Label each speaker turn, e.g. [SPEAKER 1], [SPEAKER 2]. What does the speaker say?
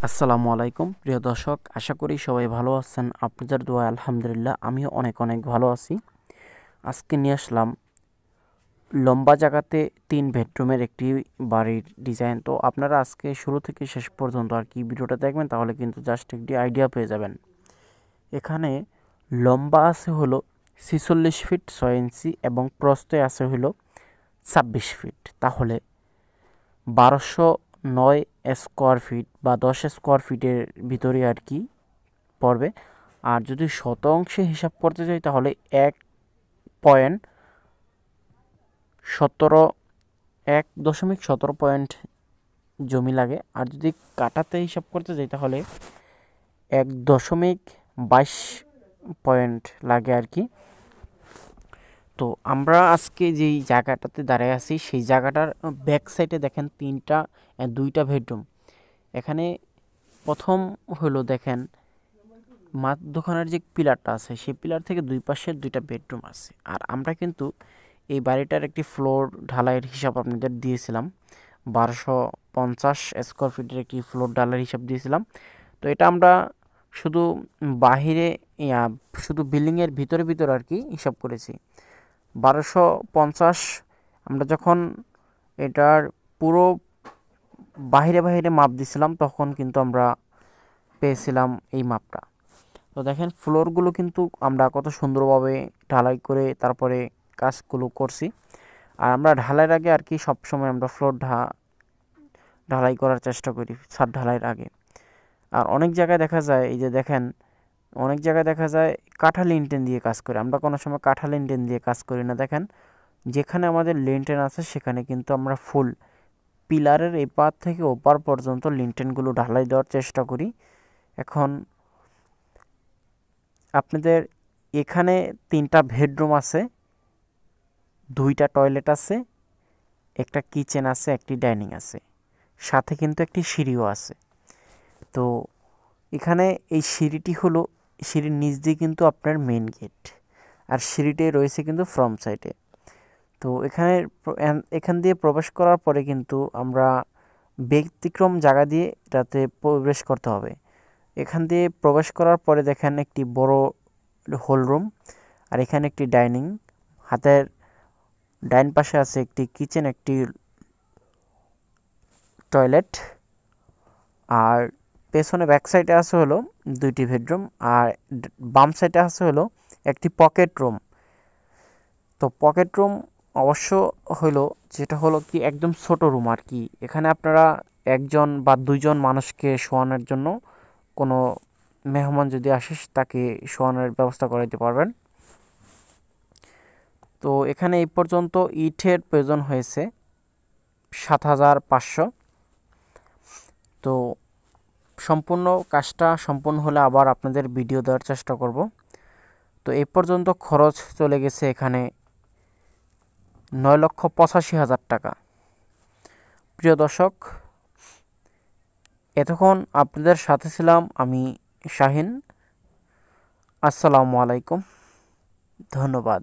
[SPEAKER 1] আসসালামু আলাইকুম প্রিয় দর্শক, আশা করি সবাই ভালো আছেন। আপনাদের দোয়ায় আলহামদুলিল্লাহ আমিও অনেক অনেক ভালো আছি। আজকে নিয়ে আসলাম লম্বা জায়গাতে 3 বেডরুমের একটি বাড়ির ডিজাইন। তো আপনারা আজকে শুরু থেকে শেষ পর্যন্ত আর কি ভিডিওটা দেখবেন, তাহলে কিন্তু জাস্ট একটি আইডিয়া পেয়ে যাবেন। এখানে লম্বা আছে হলো 46 ফিট 6 ইঞ্চি এবং প্রস্থে আছে হলো 26 ফিট। তাহলে 1209 স্কোয়ার ফিট বা 10 স্কোয়ার ফিটের ভিতরে আর কি পড়বে। আর যদি শতাংশে হিসাব করতে যাই তাহলে 1.17 1.17 জমি লাগে। আর যদি কাটাতে হিসাব করতে যাই তাহলে 1.22 লাগে আর কি। তো আমরা আজকে যেই জায়গাটাতে দাঁড়িয়ে আছি সেই জায়গাটার ব্যাক সাইডে দেখেন দুইটা বেডরুম। এখানে প্রথম হলো দেখেন দোকানের যে পিলারটা আছে সেই পিলার থেকে দুই পাশে দুইটা বেডরুম আছে। আর আমরা কিন্তু এই বাড়িটার একটি ফ্লোর ঢালাইয়ের হিসাব আপনাদের দিয়েছিলাম, 1250 স্কোয়ার ফিটের একটি ফ্লোর ঢালাইয়ের হিসাব দিয়েছিলাম। তো এটা আমরা শুধু বাহিরে শুধু বিল্ডিংয়ের ভিতরে ভিতরে আর কি হিসাব করেছি 1250। আমরা যখন এটার পুরো বাহিরে বাহিরে মাপ দিছিলাম তখন কিন্তু আমরা পেয়েছিলাম এই মাপটা। তো দেখেন ফ্লোরগুলো কিন্তু আমরা কত সুন্দরভাবে ঢালাই করে তারপরে কাজগুলো করছি। আর আমরা ঢালাইয়ের আগে আর কি সবসময় আমরা ফ্লোর ঢালাই করার চেষ্টা করি ছাদ ঢালাইয়ের আগে। আর অনেক জায়গায় দেখা যায়, এই যে দেখেন অনেক জায়গায় দেখা যায় কাঠা লিনটেন দিয়ে কাজ করে, আমরা কোনো সময় কাঠা লিনটেন দিয়ে কাজ করি না। দেখেন যেখানে আমাদের লিনটেন আছে সেখানে কিন্তু আমরা ফুল পিলারের এপার থেকে ওপার পর্যন্ত লিনটেনগুলো ঢালাই দেওয়ার চেষ্টা করি। এখন আপনাদের এখানে 3টা বেডরুম আছে, 2টা টয়লেট আছে, একটা কিচেন আছে, একটি ডাইনিং আছে, সাথে কিন্তু একটি সিঁড়িও আছে। তো এখানে এই সিঁড়িটি হলো, সিঁড়ির নিচ দিয়ে কিন্তু আপনার মেন গেট, আর সিঁড়িটাই রয়েছে কিন্তু ফ্রন্ট সাইডে। তো এখান দিয়ে প্রবেশ করার পরে কিন্তু আমরা ব্যতিক্রম জায়গা দিয়ে এটাতে প্রবেশ করতে হবে। এখান দিয়ে প্রবেশ করার পরে দেখেন একটি বড় হল রুম, আর এখানে একটি ডাইনিং, হাতের ডাইন পাশে আছে একটি কিচেন, একটি টয়লেট, আর পেছনে ব্যাক সাইডে আছে হলো 2টি বেডরুম, আর বাম সাইডে আছে হলো একটি পকেট রুম। তো পকেট রুম অবশ্য হলো যেটা হলো কি একদম ছোট রুম আর কি। এখানে আপনারা একজন বা দুইজন মানুষকে শোয়ানোর জন্য, কোনো মেহমান যদি আসে তাকে শোয়ানোর ব্যবস্থা করে দিতে পারবেন। তো এখানে এই পর্যন্ত ইটের প্রয়োজন হয়েছে 7,500। তো সম্পূর্ণ কাজটা সম্পূর্ণ হলে আবার আপনাদের ভিডিও দেওয়ার চেষ্টা করব। তো এই পর্যন্ত খরচ চলে গেছে এখানে 9,85,000 টাকা। প্রিয় দর্শক, এতক্ষণ আপনাদের সাথে ছিলাম আমি শাহিন। আসসালামু আলাইকুম, ধন্যবাদ।